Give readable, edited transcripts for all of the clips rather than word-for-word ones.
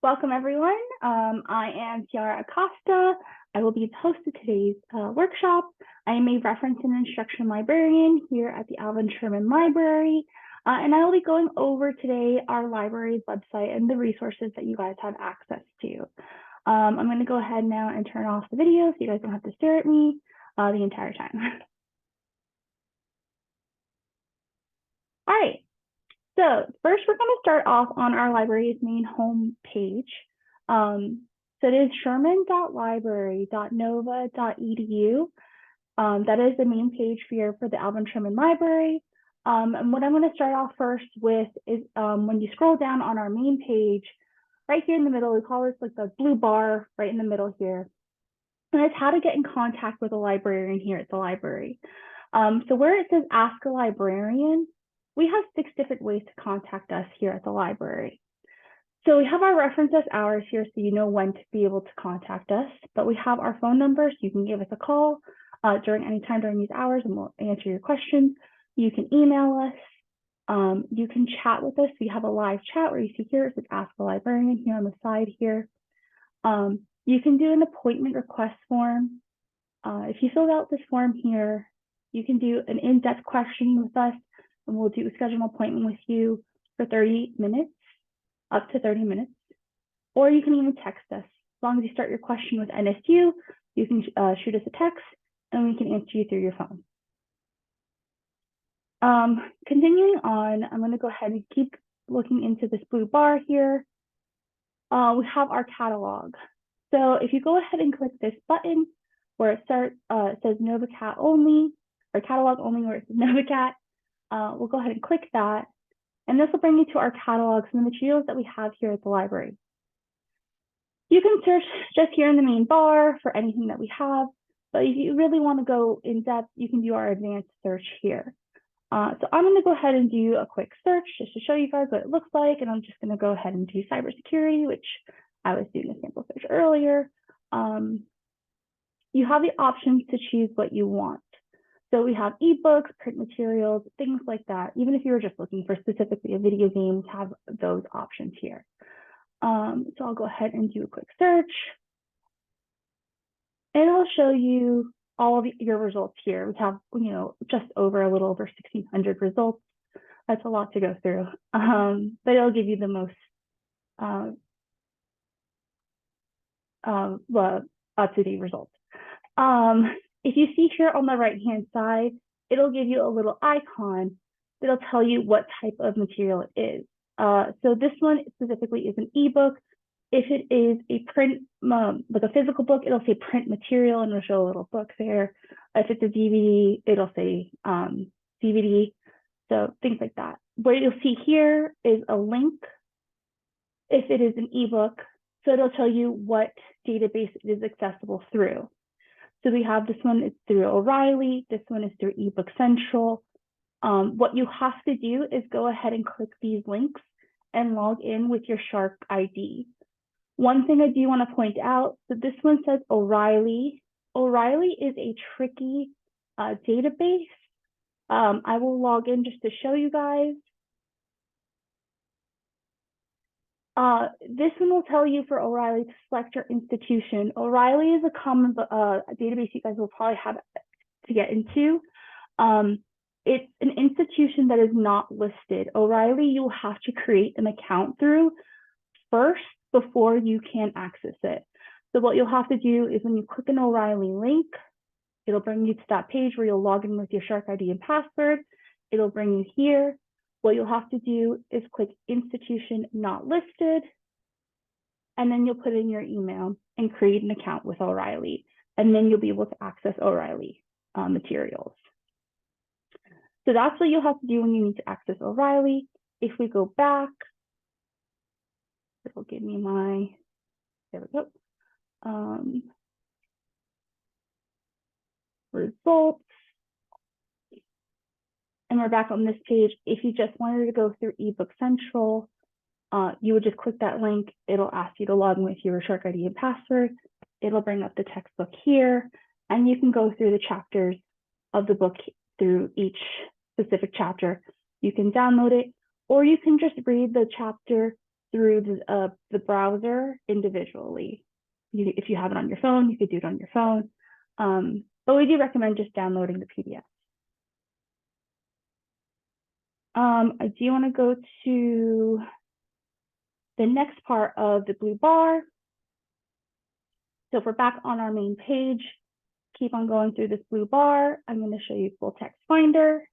Welcome, everyone. I am Tiara Acosta. I will be the host of today's workshop. I am a reference and instruction librarian here at the Alvin Sherman Library, and I will be going over today our library's website and the resources that you guys have access to. I'm going to go ahead now and turn off the video so you guys don't have to stare at me the entire time. All right. So first, we're going to start off on our library's main home page. So it is sherman.library.nova.edu. That is the main page here for the Alvin Sherman Library. And what I'm going to start off first with is when you scroll down on our main page, right here in the middle, we call this like the blue bar right in the middle here. And it's how to get in contact with a librarian here at the library. So where it says Ask a Librarian, we have 6 different ways to contact us here at the library. So we have our reference desk hours here so you know when to be able to contact us, but we have our phone number so you can give us a call during any time during these hours and we'll answer your questions. You can email us. You can chat with us. We have a live chat where you see here it says Ask a Librarian here on the side here. You can do an appointment request form. If you fill out this form here, you can do an in-depth question with us and we'll do a scheduled appointment with you for 30 minutes, up to 30 minutes. Or you can even text us. As long as you start your question with NSU, you can shoot us a text and we can answer you through your phone. Continuing on, I'm going to go ahead and keep looking into this blue bar here. We have our catalog. So if you go ahead and click this button where it says NovaCat only, or catalog only where it says NovaCat, we'll go ahead and click that. And this will bring you to our catalogs and the materials that we have here at the library. You can search just here in the main bar for anything that we have, but if you really want to go in depth, you can do our advanced search here. So I'm going to go ahead and do a quick search just to show you guys what it looks like. And I'm just going to go ahead and do cybersecurity, which I was doing a sample search earlier. You have the options to choose what you want. So we have ebooks, print materials, things like that. Even if you were just looking for specifically a video game, we have those options here. So I'll go ahead and do a quick search. And it'll show you all of your results here. We have, just a little over 1,600 results. That's a lot to go through, but it'll give you the most up-to-date results. If you see here on the right-hand side, it'll give you a little icon that'll tell you what type of material it is. So this one specifically is an ebook. If it is a print, like a physical book, it'll say print material and it'll show a little book there. If it's a DVD, it'll say DVD. So things like that. What you'll see here is a link if it is an ebook. So it'll tell you what database it is accessible through. So we have this one, it's through O'Reilly. This one is through eBook Central. What you have to do is go ahead and click these links and log in with your Shark ID. One thing I do want to point out, so this one says O'Reilly. O'Reilly is a tricky database. I will log in just to show you guys. This one will tell you for O'Reilly to select your institution. O'Reilly is a common database you guys will probably have to get into. It's an institution that is not listed. O'Reilly, you'll have to create an account through first before you can access it. So what you'll have to do is when you click an O'Reilly link, it'll bring you to that page where you'll log in with your Shark ID and password. It'll bring you here. What you'll have to do is click institution not listed, and then you'll put in your email and create an account with O'Reilly, and then you'll be able to access O'Reilly materials. So that's what you'll have to do when you need to access O'Reilly. If we go back, it'll give me my, there we go, results. And we're back on this page. If you just wanted to go through eBook Central, you would just click that link. It'll ask you to log in with your Shark ID and password. It'll bring up the textbook here, and you can go through the chapters of the book through each specific chapter. You can download it, or you can just read the chapter through the browser individually. If you have it on your phone, you could do it on your phone. But we do recommend just downloading the PDF. I do want to go to the next part of the blue bar. So if we're back on our main page, keep on going through this blue bar. I'm going to show you Full Text Finder,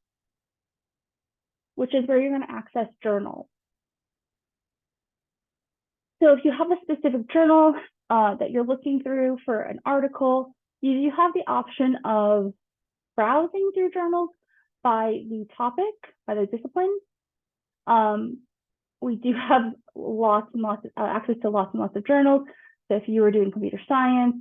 which is where you're going to access journals. So if you have a specific journal that you're looking through for an article, you have the option of browsing through journals by the topic, by the discipline. We do have lots and lots of access to lots and lots of journals. So if you were doing computer science,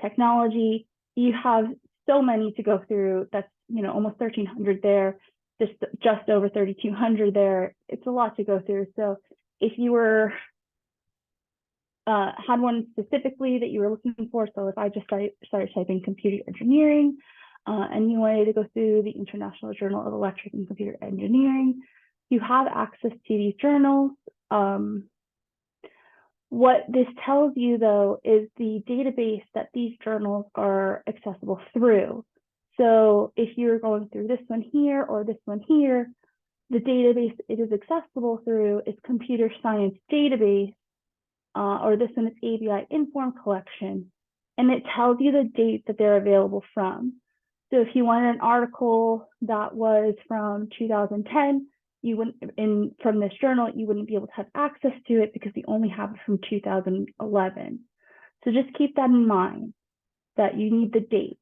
technology, you have so many to go through. That's almost 1,300 there, just over 3,200 there. It's a lot to go through. So if you were had one specifically that you were looking for, so if I just started typing computer engineering, and you wanted to go through the International Journal of Electric and Computer Engineering, you have access to these journals. What this tells you, though, is the database that these journals are accessible through. So if you're going through this one here or this one here, the database it is accessible through is Computer Science Database, or this one is ABI Inform Collection, and it tells you the date that they're available from. So if you wanted an article that was from 2010, you wouldn't, from this journal, you wouldn't be able to have access to it because we only have it from 2011. So just keep that in mind, that you need the dates.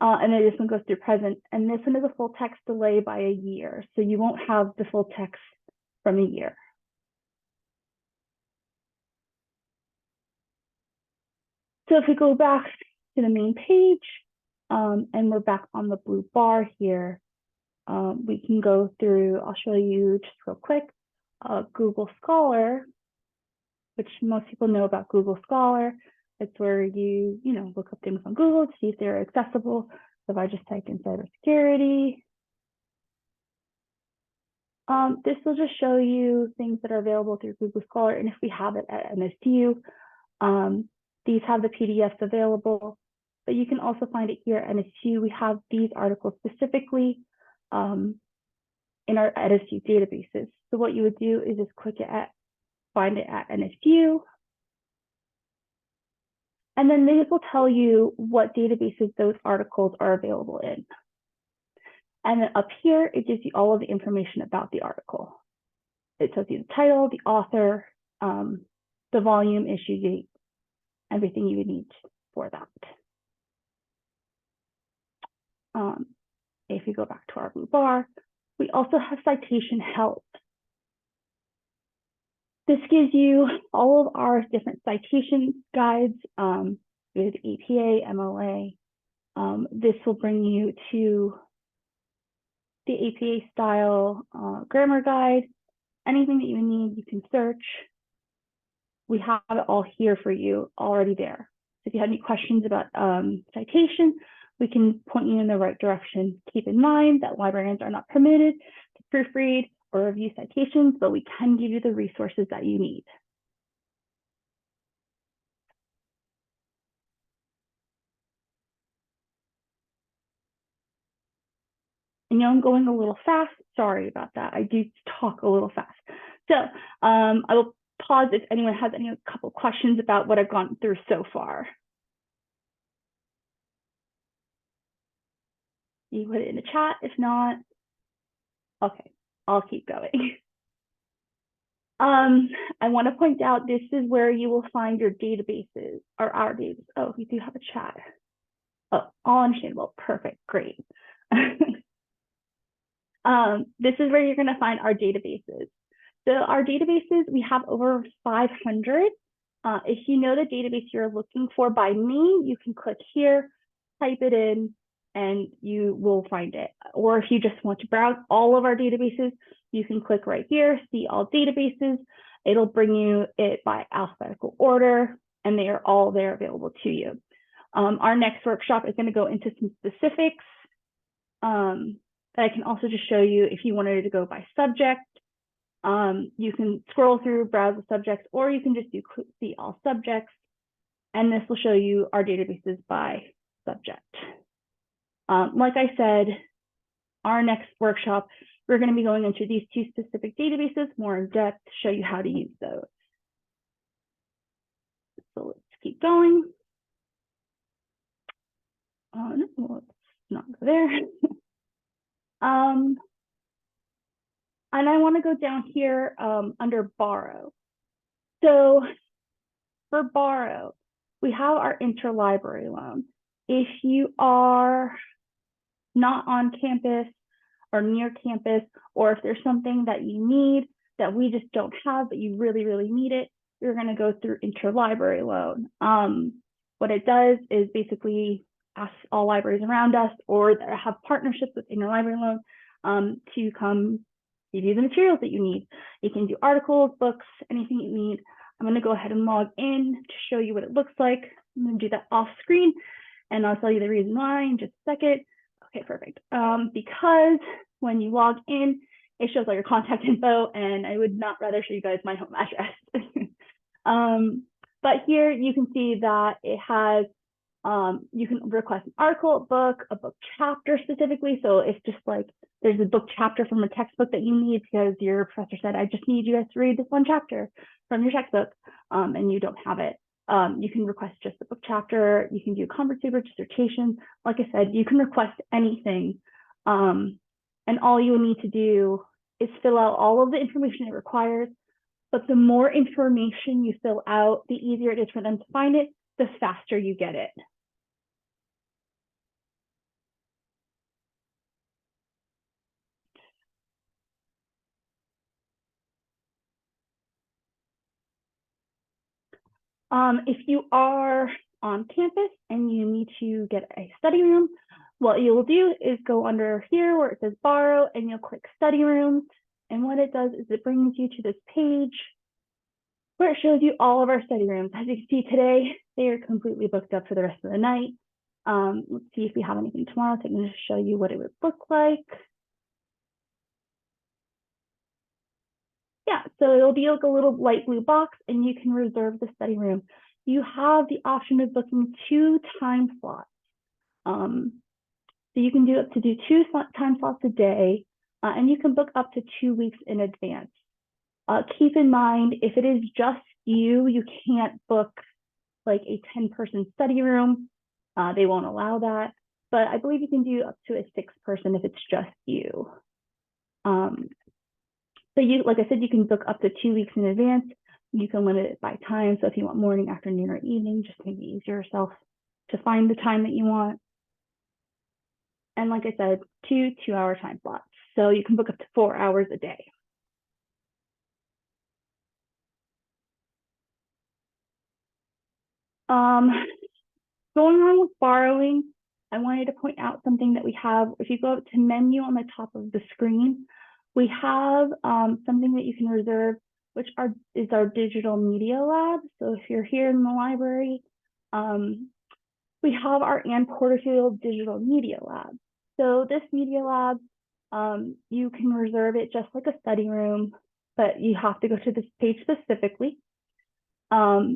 And then this one goes through present, and this one is a full text delay by a year. So you won't have the full text from a year. So if we go back to the main page, and we're back on the blue bar here, we can go through, I'll show you just real quick, Google Scholar, which most people know about Google Scholar. It's where you look up things on Google to see if they're accessible. So if I just type in cybersecurity, this will just show you things that are available through Google Scholar. And if we have it at NSU, these have the PDFs available, but you can also find it here at NSU. We have these articles specifically in our NSU databases. So what you would do is just click it find it at NSU. And then these will tell you what databases those articles are available in. And then up here, it gives you all of the information about the article. It tells you the title, the author, the volume, issue date, everything you would need for that. If you go back to our blue bar, we also have citation help. This gives you all of our different citation guides with APA, MLA. This will bring you to the APA style grammar guide. Anything that you need, you can search. We have it all here for you already there. So if you have any questions about citation, we can point you in the right direction. Keep in mind that librarians are not permitted to proofread or review citations, but we can give you the resources that you need. And I'm going a little fast. Sorry about that. I do talk a little fast. So I will pause if anyone has any couple questions about what I've gone through so far. You put it in the chat. If not, okay, I'll keep going. I want to point out this is where you will find your databases, or our databases. Oh, we do have a chat. Oh, all understandable. Perfect. Great. This is where you're going to find our databases. So our databases, we have over 500. If you know the database you're looking for by name, you can click here, type it in, and you will find it. Or if you just want to browse all of our databases, you can click right here, see all databases. It'll bring you it by alphabetical order, and they are all there available to you. Our next workshop is going to go into some specifics. But I can also just show you if you wanted to go by subject, You can scroll through, browse the subjects, or you can just do see all subjects, and this will show you our databases by subject. Like I said, our next workshop, we're going to be going into these two specific databases more in depth to show you how to use those. So let's keep going. No, let's not go there. And I want to go down here under borrow. So for borrow, we have our interlibrary loan. If you are not on campus or near campus, or if there's something that you need that we just don't have, but you really, really need it, you're going to go through interlibrary loan. What it does is basically ask all libraries around us or that have partnerships with interlibrary loan to come give you the materials that you need. You can do articles, books, anything you need. I'm going to go ahead and log in to show you what it looks like. I'm going to do that off screen, and I'll tell you the reason why in just a second. Okay, perfect. Because when you log in, it shows all your contact info, and I would not rather show you guys my home address. But here you can see that it has, you can request an article, a book chapter specifically. So if just like there's a book chapter from a textbook that you need because your professor said, I just need you guys to read this one chapter from your textbook, and you don't have it. You can request just the book chapter. You can do conference paper, dissertation. Like I said, you can request anything. And all you need to do is fill out all of the information it requires. But the more information you fill out, the easier it is for them to find it, the faster you get it. If you are on campus and you need to get a study room, what you'll do is go under here where it says borrow, and you'll click study rooms. And what it does is it brings you to this page where it shows you all of our study rooms. As you can see today, they are completely booked up for the rest of the night. Let's see if we have anything tomorrow. So I'm going to show you what it would look like. Yeah, so it'll be like a little light blue box, and you can reserve the study room. You have the option of booking 2 time slots. So you can do up to 2 time slots a day, and you can book up to 2 weeks in advance. Keep in mind, if it is just you, you can't book like a 10-person study room. They won't allow that. But I believe you can do up to a 6-person if it's just you. So you, like I said, you can book up to 2 weeks in advance. You can limit it by time. So if you want morning, afternoon, or evening, just make it easier yourself to find the time that you want. And like I said, 2 2-hour time slots. So you can book up to 4 hours a day. Going on with borrowing, I wanted to point out something that we have. If you go up to menu on the top of the screen, we have something that you can reserve, which is our digital media lab. So if you're here in the library, we have our Ann Porterfield Digital Media Lab. So this media lab, you can reserve it just like a study room, but you have to go to this page specifically,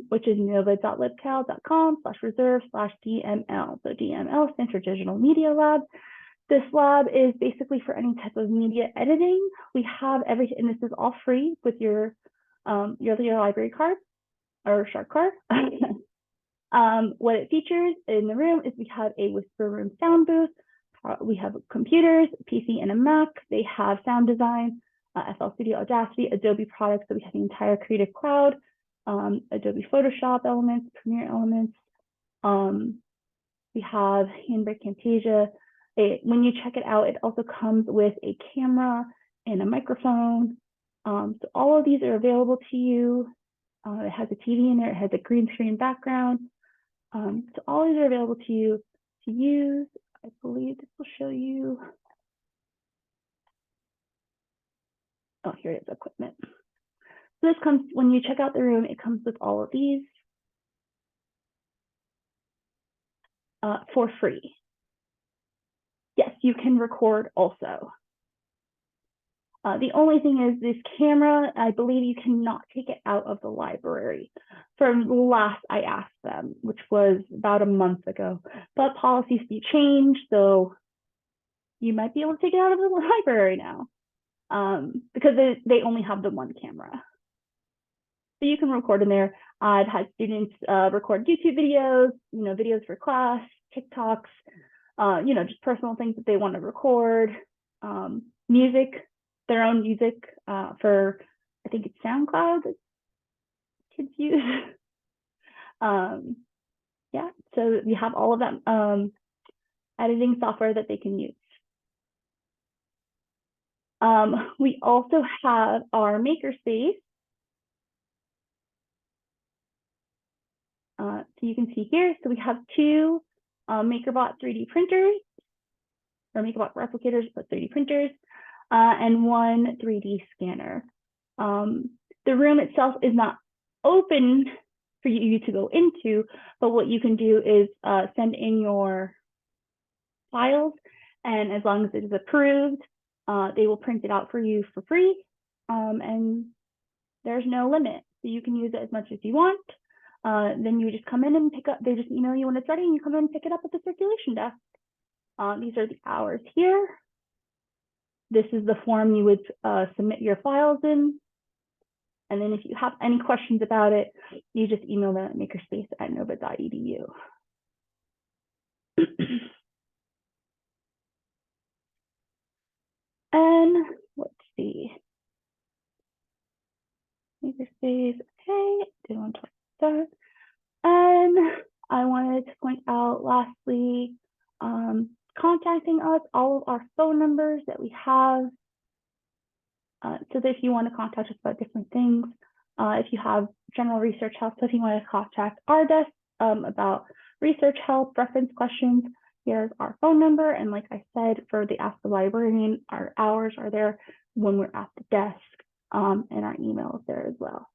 which is nova.libcal.com/reserve/DML. So DML stands for Digital Media Lab. This lab is basically for any type of media editing. We have everything, and this is all free with your library card or shark card. What it features in the room is we have a whisper room sound booth. We have computers, PC and a Mac. They have sound design, FL Studio, Audacity, Adobe products. So we have the entire Creative Cloud, Adobe Photoshop elements, Premiere elements. We have Handbrake, Camtasia. When you check it out, it also comes with a camera and a microphone. So all of these are available to you. It has a TV in there. It has a green screen background. So all these are available to you to use. I believe this will show you. Oh, here it is, equipment. So this comes, when you check out the room, it comes with all of these for free. Yes, you can record also. The only thing is this camera, I believe you cannot take it out of the library from last I asked them, which was about a month ago, but policies do change, so you might be able to take it out of the library now because they only have the one camera. So you can record in there. I've had students record YouTube videos, videos for class, TikToks, just personal things that they want to record, music, their own music for, I think it's SoundCloud that kids use. Yeah, so you have all of that editing software that they can use. We also have our makerspace. So you can see here, so we have two MakerBot 3D printers, or MakerBot replicators, but 3D printers, and one 3D scanner. The room itself is not open for you to go into, but what you can do is send in your files, and as long as it is approved, they will print it out for you for free, and there's no limit. So you can use it as much as you want. Then you just come in and pick up, they just email you when it's ready, and you come in and pick it up at the circulation desk. These are the hours here. This is the form you would submit your files in. And then if you have any questions about it, you just email them at makerspace@nova.edu. And let's see. Makerspace, okay, didn't want to talk about that. And I wanted to point out lastly, contacting us, all of our phone numbers that we have, so that if you want to contact us about different things, if you have general research help, so if you want to contact our desk about research help, reference questions, here's our phone number. And like I said, for the Ask the Librarian, our hours are there when we're at the desk, and our email is there as well.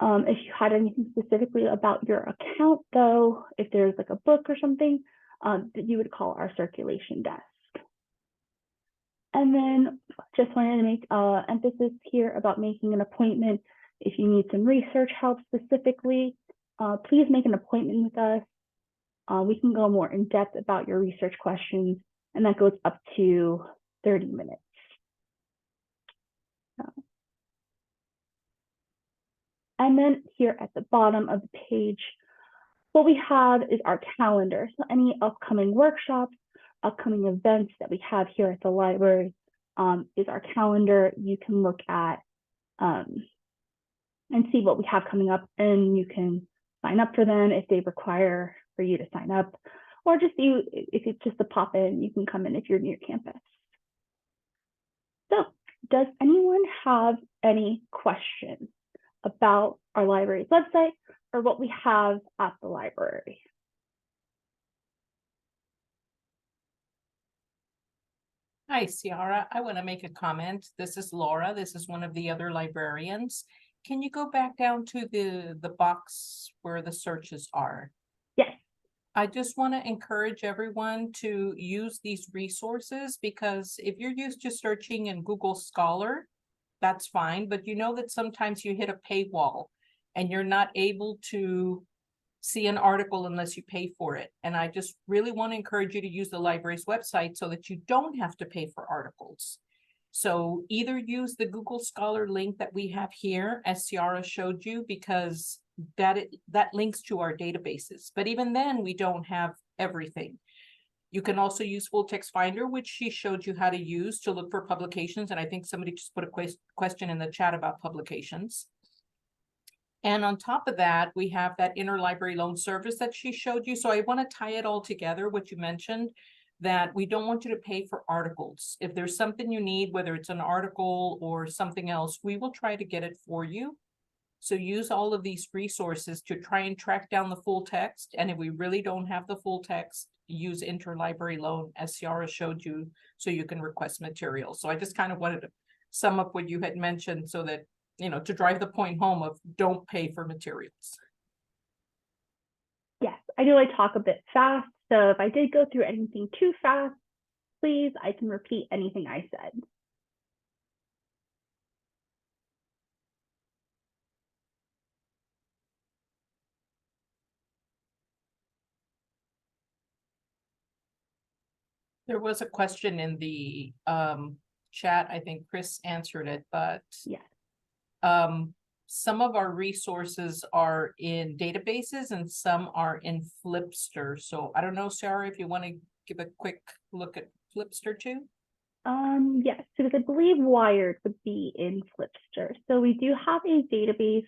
If you had anything specifically about your account, though, if there's like a book or something, that you would call our circulation desk. And then just wanted to make emphasis here about making an appointment. If you need some research help specifically, please make an appointment with us. We can go more in depth about your research questions, and that goes up to 30 minutes. And then here at the bottom of the page, what we have is our calendar. So any upcoming workshops, upcoming events that we have here at the library is our calendar. You can look at and see what we have coming up, and you can sign up for them if they require for you to sign up, or just if it's just a pop in, you can come in if you're near campus. So does anyone have any questions about our library's website or what we have at the library? Hi, Ciara. I want to make a comment. This is Laura. This is one of the other librarians. Can you go back down to the box where the searches are? Yes. I just want to encourage everyone to use these resources, because if you're used to searching in Google Scholar, that's fine. But you know that sometimes you hit a paywall and you're not able to see an article unless you pay for it. And I just really want to encourage you to use the library's website so that you don't have to pay for articles. So either use the Google Scholar link that we have here, as Ciara showed you, because that links to our databases. But even then, we don't have everything. You can also use Full Text Finder, which she showed you how to use to look for publications. And I think somebody just put a question in the chat about publications. And on top of that, we have that interlibrary loan service that she showed you. So I want to tie it all together, what you mentioned, that we don't want you to pay for articles. If there's something you need, whether it's an article or something else, we will try to get it for you. So use all of these resources to try and track down the full text. And if we really don't have the full text, use interlibrary loan, as Ciara showed you, so you can request materials. So I just kind of wanted to sum up what you had mentioned so that, to drive the point home of don't pay for materials. Yes, I know I talk a bit fast, so if I did go through anything too fast, please, I can repeat anything I said. There was a question in the chat. I think Chris answered it, but Yes. some of our resources are in databases and some are in Flipster. So I don't know, Sarah, if you want to give a quick look at Flipster too. Yes, because I believe Wired would be in Flipster. So we do have a database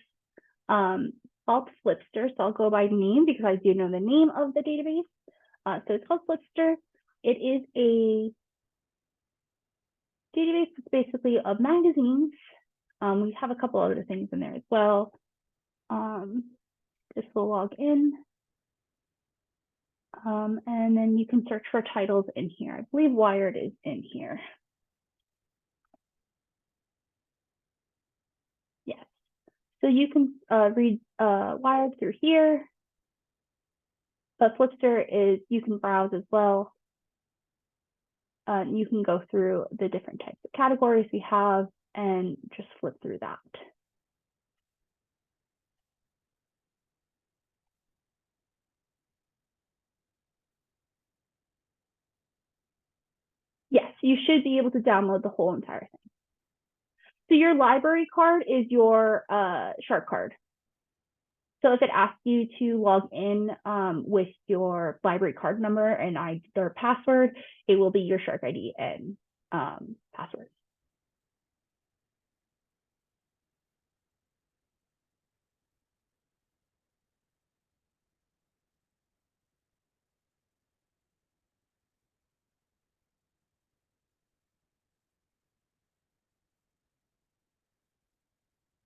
called Flipster. So I'll go by name because I do know the name of the database. So it's called Flipster. It is a database that's basically of magazines. We have a couple other things in there as well. Just will log in. And then you can search for titles in here. I believe Wired is in here. Yes. So you can read Wired through here. But Flipster is, you can browse as well. You can go through the different types of categories we have and just flip through that. Yes, you should be able to download the whole entire thing. So your library card is your Shark card. So if it asks you to log in with your library card number and their password, it will be your Shark ID and password.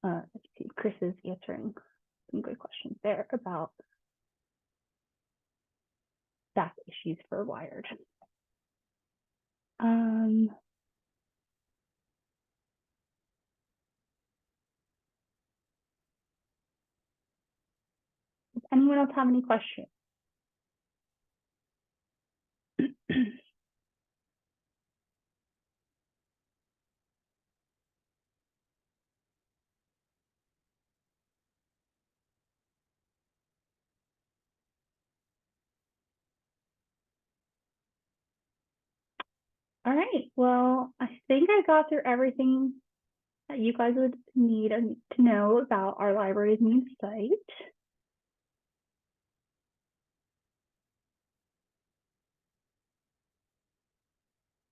Let's see, Chris is answering some good questions there about staff issues for Wired. Does anyone else have any questions? All right, well, I think I got through everything that you guys would need to know about our library's main site.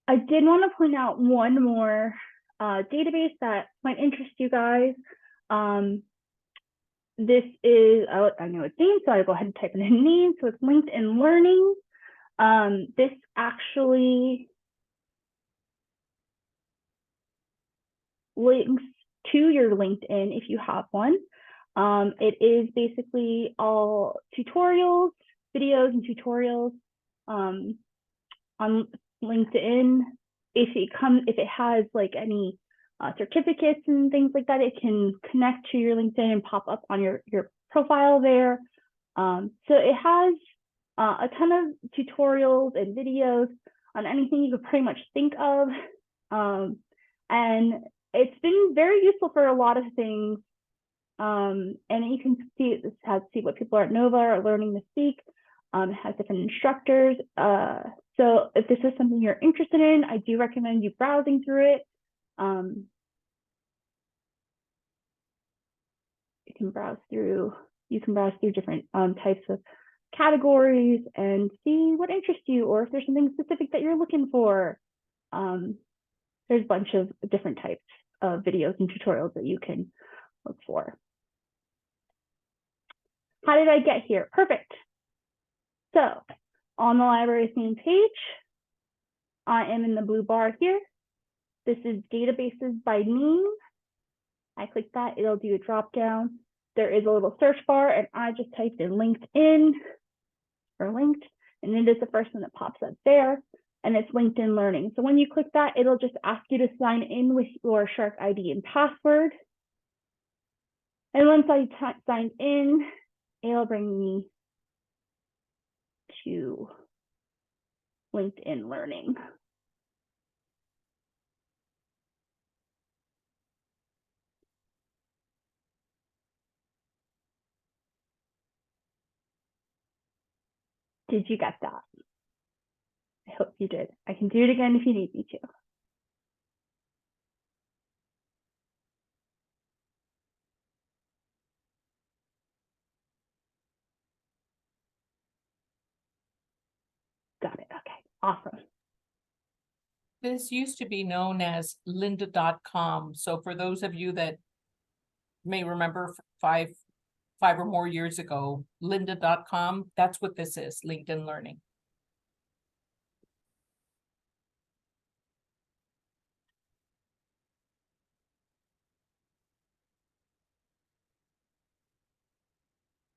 I did want to point out one more database that might interest you guys. This is, I know it's named, so I'll go ahead and type in a name. So it's LinkedIn Learning. This actually links to your LinkedIn if you have one. It is basically all tutorials, videos and tutorials on LinkedIn. If it has like any certificates and things like that, it can connect to your LinkedIn and pop up on your profile there. So it has a ton of tutorials and videos on anything you could pretty much think of. And it's been very useful for a lot of things. And you can see this has what people are at Nova are learning to speak. It has different instructors. So if this is something you're interested in, I do recommend you browsing through it. You can browse through different types of categories and see what interests you, or if there's something specific that you're looking for. There's a bunch of different types of videos and tutorials that you can look for. How did I get here? Perfect. So on the library's main page, I am in the blue bar here. This is databases by name. I click that, it'll do a drop down. There is a little search bar, and I just typed in LinkedIn or linked, and it is the first one that pops up there, and it's LinkedIn Learning. So when you click that, it'll just ask you to sign in with your Shark ID and password. And once I signed in, it'll bring me to LinkedIn Learning. Did you get that? I hope you did. I can do it again if you need me to. Got it. Okay, awesome. This used to be known as lynda.com. So for those of you that may remember five or more years ago, lynda.com, that's what this is, LinkedIn Learning.